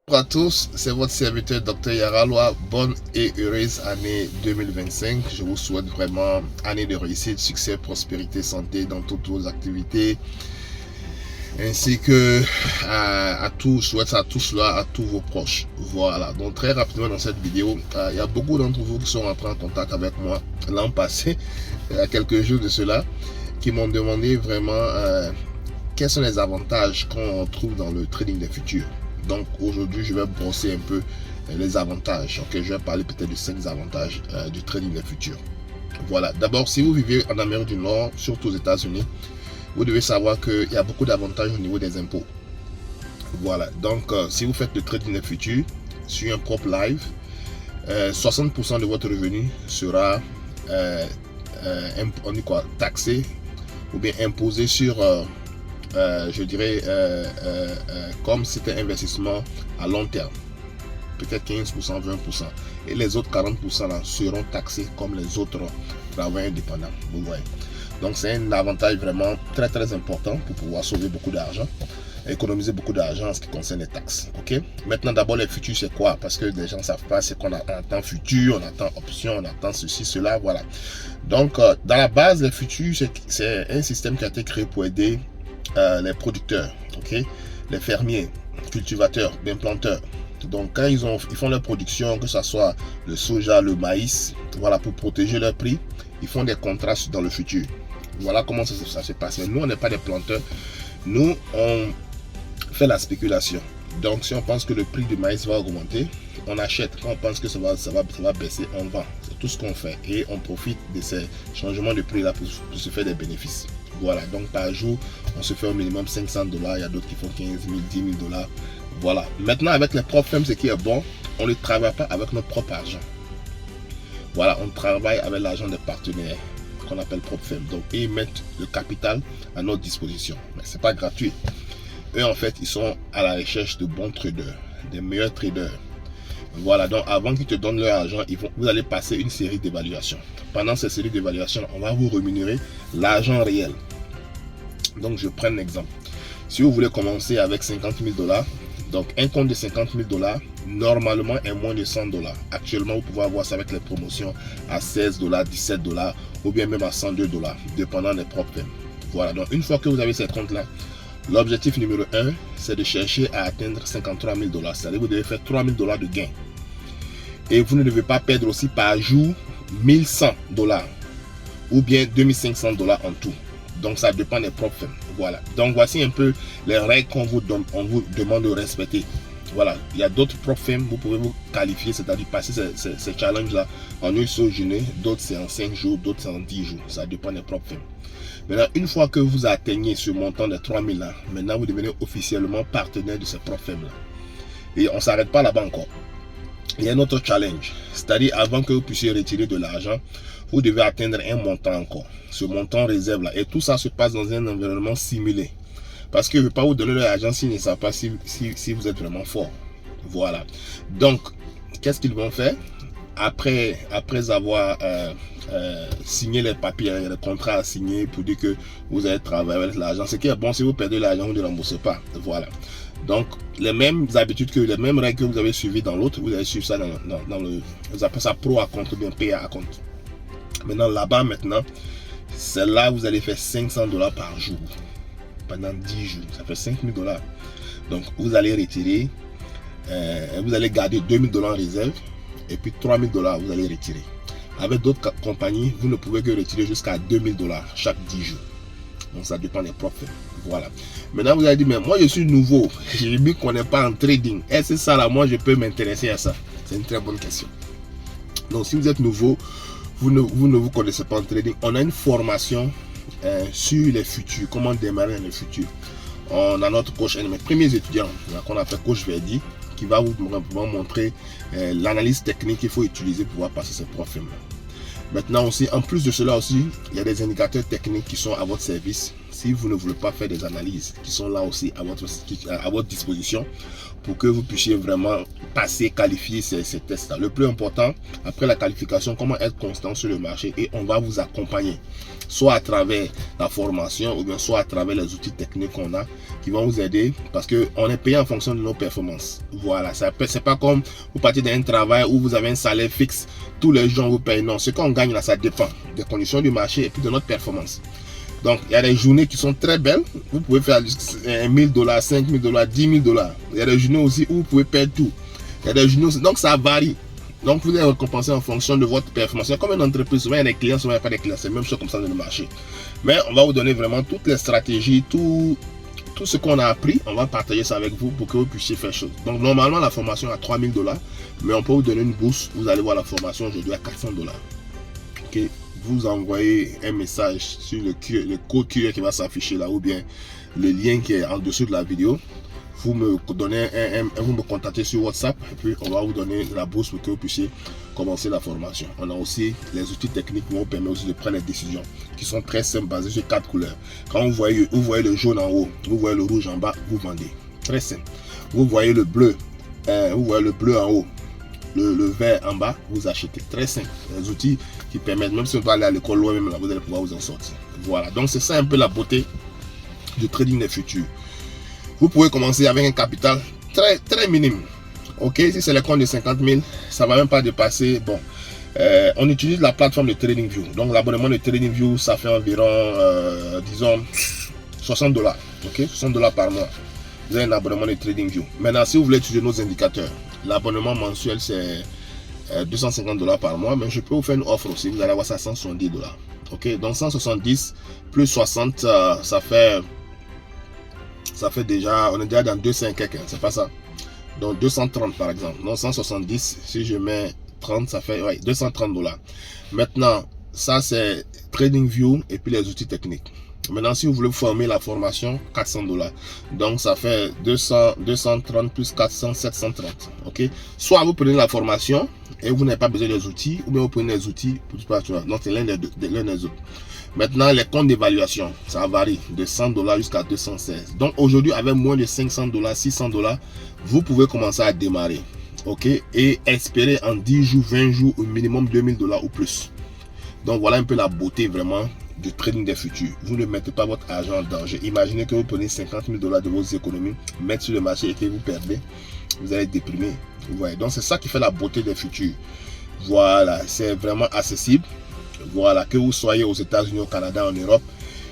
Bonjour à tous, c'est votre serviteur Dr Yaraloa. Bonne et heureuse année 2025. Je vous souhaite vraiment année de réussite, succès, prospérité, santé dans toutes vos activités. Ainsi que à tous, je souhaite à tout cela, à tous vos proches. Voilà, donc très rapidement dans cette vidéo, il y a beaucoup d'entre vous qui sont rentrés en contact avec moi l'an passé, il y a quelques jours de cela, qui m'ont demandé vraiment quels sont les avantages qu'on trouve dans le trading des futurs. Donc aujourd'hui, je vais brosser un peu les avantages. Ok, je vais parler peut-être de 5 avantages du trading des futurs. Voilà, d'abord, si vous vivez en Amérique du Nord, surtout aux États-Unis, vous devez savoir qu'il y a beaucoup d'avantages au niveau des impôts. Voilà, donc si vous faites le trading des futurs sur un propre live, 60% de votre revenu sera taxé ou bien imposé sur je dirais comme c'était un investissement à long terme, peut-être 15%, 20%, et les autres 40% là seront taxés comme les autres travailleurs indépendants. Vous voyez, donc c'est un avantage vraiment très très important pour pouvoir sauver beaucoup d'argent, économiser beaucoup d'argent en ce qui concerne les taxes. Ok, maintenant d'abord les futurs c'est quoi, parce que les gens ne savent pas, c'est qu'on attend futur, on attend option, on attend ceci, cela. Voilà, donc dans la base les futurs c'est un système qui a été créé pour aider les producteurs, ok, les fermiers, cultivateurs, les planteurs. Donc quand ils font leur production, que ce soit le soja, le maïs, voilà, pour protéger leur prix, ils font des contrats dans le futur. Voilà comment ça se passe. Mais nous, on n'est pas des planteurs. Nous, on fait la spéculation. Donc si on pense que le prix du maïs va augmenter, on achète. Quand on pense que ça va baisser, on vend. C'est tout ce qu'on fait. Et on profite de ces changements de prix là pour se faire des bénéfices. Voilà, donc par jour, on se fait au minimum $500. Il y a d'autres qui font 15 000, 10 000 $. Voilà. Maintenant, avec les propres firmes, ce qui est bon, on ne travaille pas avec notre propre argent. Voilà, on travaille avec l'argent des partenaires qu'on appelle propre firme. Donc, ils mettent le capital à notre disposition. Mais ce n'est pas gratuit. Eux, en fait, ils sont à la recherche de bons traders, des meilleurs traders. Voilà, donc avant qu'ils te donnent leur argent, vous allez passer une série d'évaluations. Pendant cette série d'évaluations, on va vous rémunérer l'argent réel. Donc, je prends un exemple. Si vous voulez commencer avec 50 000 $, donc un compte de 50 000 $, normalement est moins de 100 $. Actuellement, vous pouvez avoir ça avec les promotions à 16 $, 17 $ ou bien même à 102 $, dépendant des propres thèmes. Voilà, donc une fois que vous avez ces comptes-là, l'objectif numéro 1, c'est de chercher à atteindre 53 000 $. C'est-à-dire que vous devez faire 3 000 $ de gain. Et vous ne devez pas perdre aussi par jour 1100 $ ou bien 2500 $ en tout. Donc ça dépend des propres firmes. Voilà. Donc voici un peu les règles qu'on vous demande de respecter. Voilà. Il y a d'autres propres firmes, vous pouvez vous qualifier, c'est-à-dire passer ces challenges-là en une seule journée. D'autres c'est en 5 jours, d'autres c'est en 10 jours. Ça dépend des propres firmes. Maintenant, une fois que vous atteignez ce montant de 3000 là, maintenant vous devenez officiellement partenaire de ces propres firmes là. Et on ne s'arrête pas là-bas encore. Il y a un autre challenge, c'est-à-dire avant que vous puissiez retirer de l'argent, vous devez atteindre un montant encore, ce montant réserve là. Et tout ça se passe dans un environnement simulé. Parce que je ne vais pas vous donner l'argent s'ils ne savent pas si vous êtes vraiment fort. Voilà. Donc, qu'est-ce qu'ils vont faire? Après avoir signé les papiers, les contrats à signer pour dire que vous allez travailler avec l'argent. Ce qui est bon, si vous perdez l'argent, vous ne remboursez pas. Voilà. Donc, les mêmes habitudes les mêmes règles que vous avez suivies dans l'autre, vous allez suivre ça dans le, vous appelez ça pro à compte ou bien PA à compte. Maintenant, là-bas, c'est là où vous allez faire 500 $ par jour pendant 10 jours. Ça fait 5 000 $. Donc, vous allez retirer, vous allez garder 2 000 $ en réserve et puis 3 000 $ vous allez retirer. Avec d'autres compagnies, vous ne pouvez que retirer jusqu'à 2 000 $ chaque 10 jours. Donc ça dépend des propres. Voilà. Maintenant vous allez dire, mais moi je suis nouveau, je ne m'y connais pas en trading. Est-ce que ça là, moi je peux m'intéresser à ça? C'est une très bonne question. Donc si vous êtes nouveau, vous ne vous connaissez pas en trading, on a une formation sur les futurs, comment démarrer les futurs. On a notre coach, un de mes premiers étudiants, qu'on appelle coach Verdi, qui va vous montrer l'analyse technique qu'il faut utiliser pour pouvoir passer ces profils. Maintenant aussi, en plus de cela aussi, il y a des indicateurs techniques qui sont à votre service. si vous ne voulez pas faire des analyses qui sont là aussi à votre disposition pour que vous puissiez vraiment passer, qualifier ces tests-là. Le plus important, après la qualification, comment être constant sur le marché, et on va vous accompagner, soit à travers la formation ou bien soit à travers les outils techniques qu'on a qui vont vous aider, parce qu'on est payé en fonction de nos performances. Voilà, c'est pas comme vous partez d'un travail où vous avez un salaire fixe, tous les jours vous payez. Non, ce qu'on gagne là, ça dépend des conditions du marché et puis de notre performance. Donc, il y a des journées qui sont très belles. Vous pouvez faire 1000 $, 5000 $, 10 000 $. Il y a des journées aussi où vous pouvez perdre tout. Il y a des journées aussi. Donc, ça varie. Donc, vous êtes récompensé en fonction de votre performance. Comme une entreprise, souvent il y a des clients, souvent il n'y a pas de clients. C'est même chose comme ça dans le marché. Mais on va vous donner vraiment toutes les stratégies, tout ce qu'on a appris. On va partager ça avec vous pour que vous puissiez faire chose. Donc, normalement, la formation est à 3000 $. Mais on peut vous donner une bourse. Vous allez voir la formation aujourd'hui à 400 $. Ok. Vous envoyez un message sur le code QR qui va s'afficher là, ou bien le lien qui est en dessous de la vidéo. Vous me donnez vous me contactez sur WhatsApp, et puis on va vous donner la bourse pour que vous puissiez commencer la formation. On a aussi les outils techniques qui vont vous permettre aussi de prendre des décisions qui sont très simples, basées sur 4 couleurs. Quand vous voyez le jaune en haut, vous voyez le rouge en bas, vous vendez. Très simple. Vous voyez le bleu, en haut, le vert en bas, vous achetez. Très simple. Les outils qui permettent, même si vous allez à l'école loin, même là, vous allez pouvoir vous en sortir. Voilà, donc c'est ça un peu la beauté du trading des futurs. Vous pouvez commencer avec un capital très minime. Ok, si c'est le compte de 50 000, ça ne va même pas dépasser. Bon, on utilise la plateforme de TradingView. Donc l'abonnement de TradingView, ça fait environ, disons, 60 $. Ok, 60 $ par mois. Vous avez un abonnement de TradingView. Maintenant, si vous voulez utiliser nos indicateurs, l'abonnement mensuel c'est 250 $ par mois, mais je peux vous faire une offre aussi. Vous allez avoir ça à 170 $. Ok, donc 170 plus 60, ça fait déjà, on est déjà dans 200 quelques, c'est pas ça. Donc 230 par exemple. Donc 170, si je mets 30, ça fait 230 $. Maintenant, ça c'est TradingView et puis les outils techniques. Maintenant, si vous voulez former la formation, 400 $. Donc, ça fait 230 plus 400, 730. Ok. Soit vous prenez la formation et vous n'avez pas besoin des outils, ou bien vous prenez les outils pour tout ça. Donc, c'est l'un des autres. Maintenant, les comptes d'évaluation, ça varie de 100 $ jusqu'à 216. Donc, aujourd'hui, avec moins de 500 $, 600 $, vous pouvez commencer à démarrer. Ok. Et espérer en 10 jours, 20 jours, au minimum 2000 $ ou plus. Donc, voilà un peu la beauté vraiment du trading des futurs. Vous ne mettez pas votre argent en danger. Imaginez que vous prenez 50 000 $ de vos économies, mettez sur le marché et que vous perdez, vous allez être déprimé. Vous voyez. Donc c'est ça qui fait la beauté des futurs. Voilà, c'est vraiment accessible. Voilà, que vous soyez aux États-Unis, au Canada, en Europe,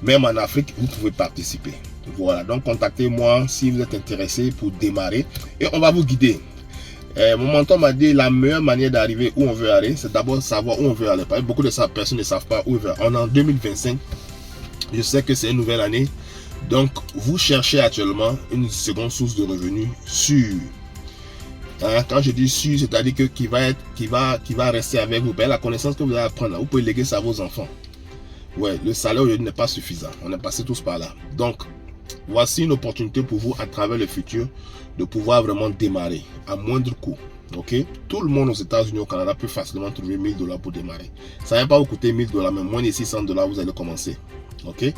même en Afrique, vous pouvez participer. Voilà, donc contactez-moi si vous êtes intéressé pour démarrer et on va vous guider. Mon mentor m'a dit la meilleure manière d'arriver où on veut aller, c'est d'abord savoir où on veut aller. Beaucoup de personnes ne savent pas où on veut aller. On est en 2025. Je sais que c'est une nouvelle année. Donc, vous cherchez actuellement une seconde source de revenus sûre. Quand je dis sûr, c'est-à-dire que qui va rester avec vous. La connaissance que vous allez apprendre, vous pouvez léguer ça à vos enfants. Ouais, le salaire aujourd'hui n'est pas suffisant. On est passé tous par là. Donc, voici une opportunité pour vous à travers le futur de pouvoir vraiment démarrer à moindre coût. Ok, tout le monde aux États-Unis, au Canada peut facilement trouver 1000 $ pour démarrer. Ça ne va pas vous coûter 1000 $, mais moins de 600 $, vous allez commencer. Ok, et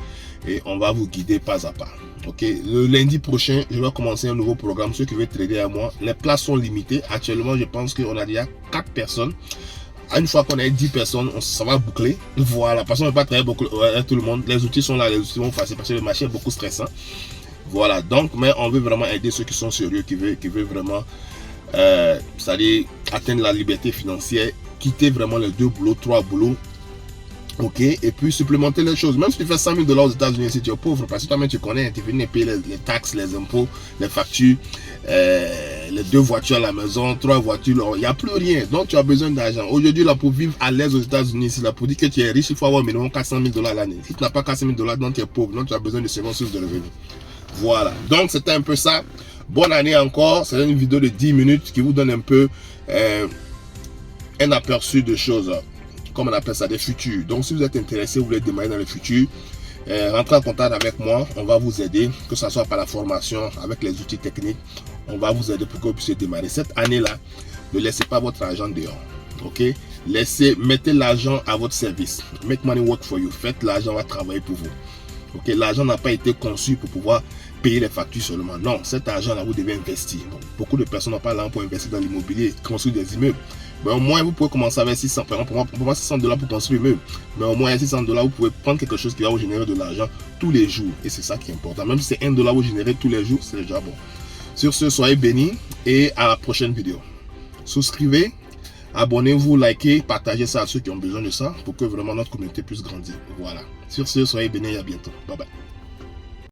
on va vous guider pas à pas. Ok, le lundi prochain, je vais commencer un nouveau programme. Ceux qui veulent trader à moi, les places sont limitées. Actuellement, je pense qu'on a déjà 4 personnes. Une fois qu'on a 10 personnes, ça va boucler. Voilà, parce qu'on ne peut pas travailler beaucoup avec tout le monde. Les outils sont là, les outils vont passer parce que le marché est beaucoup stressant. Voilà, donc, mais on veut vraiment aider ceux qui sont sérieux, qui veulent vraiment, c'est-à-dire atteindre la liberté financière, quitter vraiment les 2 boulots, 3 boulots. Ok, et puis supplémenter les choses. Même si tu fais 100 000 $ aux États-Unis, si tu es pauvre, parce que toi-même tu connais, tu viens payer les taxes, les impôts, les factures, les 2 voitures à la maison, 3 voitures, il n'y a plus rien. Donc tu as besoin d'argent. Aujourd'hui, là, pour vivre à l'aise aux États-Unis, c'est là pour dire que tu es riche, il faut avoir minimum 400 000 $ l'année. Si tu n'as pas 400 000 $, donc tu es pauvre, donc tu as besoin de seconde source de revenus. Voilà, donc c'était un peu ça. Bonne année encore. C'est une vidéo de 10 minutes qui vous donne un peu un aperçu de choses, comme on appelle ça, des futurs. Donc si vous êtes intéressé, vous voulez démarrer dans le futur, rentrez en contact avec moi, on va vous aider, que ce soit par la formation, avec les outils techniques, on va vous aider pour que vous puissiez démarrer. Cette année-là, ne laissez pas votre argent dehors. Ok, mettez l'argent à votre service. Make money work for you. Faites l'argent, va travailler pour vous. Ok, l'argent n'a pas été conçu pour pouvoir payer les factures seulement. Non, cet argent-là, vous devez investir. Bon, beaucoup de personnes n'ont pas l'argent pour investir dans l'immobilier, construire des immeubles. Mais au moins, vous pouvez commencer avec 600. Par exemple, pour moi, $600 pour construire un immeuble. Mais au moins, $600, vous pouvez prendre quelque chose qui va vous générer de l'argent tous les jours. Et c'est ça qui est important. Même si c'est $1 vous générez tous les jours, c'est déjà bon. Sur ce, soyez bénis et à la prochaine vidéo. Souscrivez, abonnez-vous, likez, partagez ça à ceux qui ont besoin de ça pour que vraiment notre communauté puisse grandir. Voilà. Sur ce, soyez bénis et à bientôt. Bye bye.